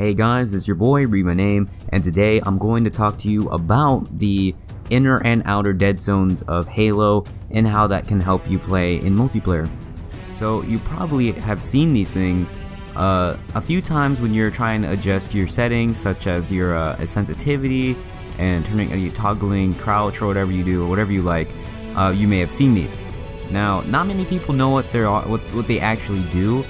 Hey guys, it's your boy, Read My Name, and today I'm going to talk to you about the inner and outer dead zones of Halo and how that can help you play in multiplayer. So you probably have seen these things a few times when you're trying to adjust your settings, such as your sensitivity and toggling crouch or whatever you do or whatever you like. You may have seen these. Now, not many people know what they actually do,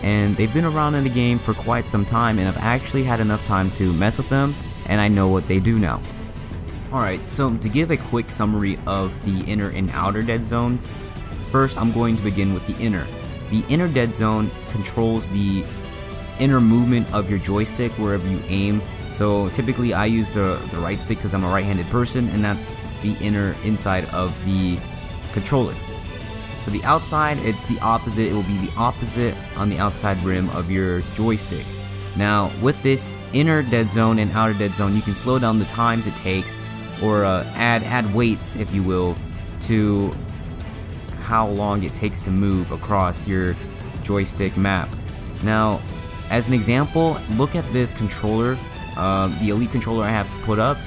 and they've been around in the game for quite some time, and I've actually had enough time to mess with them, and I know what they do now. Alright, so to give a quick summary of the inner and outer dead zones, first I'm going to begin with the inner. The inner dead zone controls the inner movement of your joystick wherever you aim. So typically I use the right stick because I'm a right-handed person, and that's the inner inside of the controller. For the outside, it's the opposite. It will be the opposite on the outside rim of your joystick. Now, with this inner dead zone and outer dead zone, you can slow down the times it takes, or add weights, if you will, to how long it takes to move across your joystick map. Now, as an example, look at this controller, the Elite controller I have put up.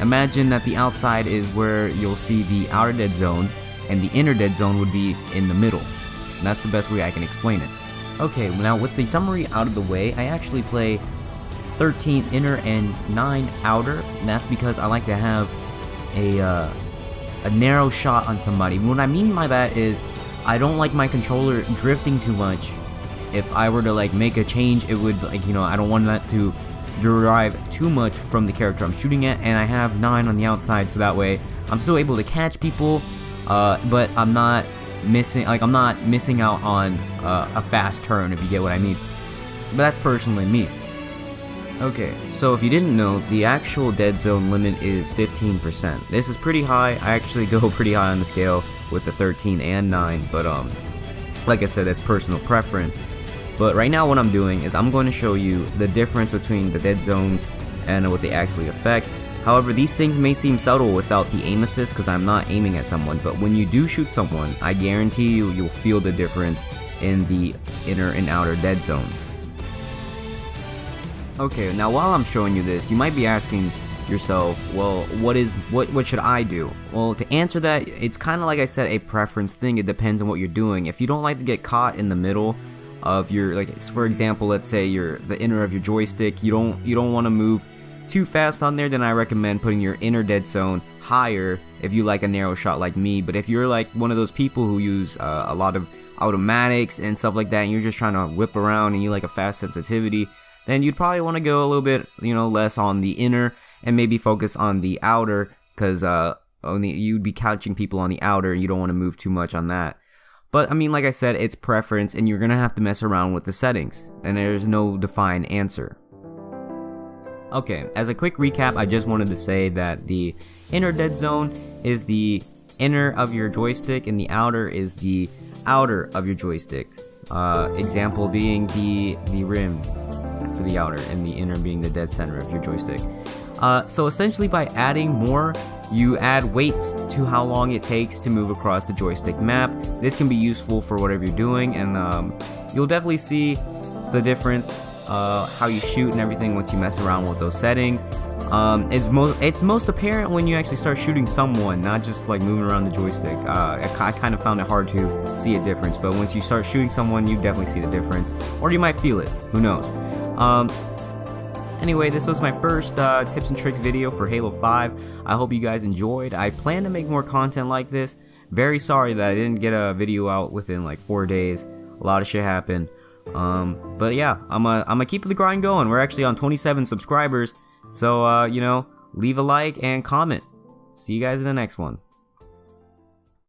Imagine that the outside is where you'll see the outer dead zone, and the inner dead zone would be in the middle. And that's the best way I can explain it. Okay, now with the summary out of the way, I actually play 13 inner and 9 outer, and that's because I like to have a narrow shot on somebody. What I mean by that is I don't like my controller drifting too much. If I were to like make a change, it would I don't want that to derive too much from the character I'm shooting at, and I have 9 on the outside, so that way I'm still able to catch people. But I'm not missing out on a fast turn, if you get what I mean. But that's personally me. Okay, so if you didn't know, the actual dead zone limit is 15%. This is pretty high. I actually go pretty high on the scale with the 13 and 9, but like I said, that's personal preference. But right now what I'm doing is I'm going to show you the difference between the dead zones and what they actually affect. However, these things may seem subtle without the aim assist because I'm not aiming at someone, but when you do shoot someone, I guarantee you'll feel the difference in the inner and outer dead zones. Okay, now while I'm showing you this, you might be asking yourself, well, what should I do? Well, to answer that, it's kind of like I said, a preference thing. It depends on what you're doing. If you don't like to get caught in the middle of your, like for example, let's say you're the inner of your joystick, you don't want to move too fast on there, then I recommend putting your inner dead zone higher if you like a narrow shot like me. But if you're like one of those people who use a lot of automatics and stuff like that, and you're just trying to whip around and you like a fast sensitivity, then you'd probably want to go a little bit less on the inner and maybe focus on the outer, because you'd be catching people on the outer and you don't want to move too much on that. But I mean, like I said, it's preference, and you're gonna have to mess around with the settings, and there's no defined answer. Okay, as a quick recap, I just wanted to say that the inner dead zone is the inner of your joystick and the outer is the outer of your joystick. Example being the rim for the outer and the inner being the dead center of your joystick. So essentially by adding more, you add weights to how long it takes to move across the joystick map. This can be useful for whatever you're doing, and you'll definitely see the difference, how you shoot and everything once you mess around with those settings. It's most apparent when you actually start shooting someone, not just like moving around the joystick. I kind of found it hard to see a difference, but once you start shooting someone, you definitely see the difference, or you might feel it, who knows. Anyway, this was my first tips and tricks video for Halo 5. I hope you guys enjoyed. I plan to make more content like this. Very sorry that I didn't get a video out within like 4 days. A lot of shit happened. But yeah, I'm gonna keep the grind going. We're actually on 27 subscribers, so leave a like and comment. See you guys in the next one.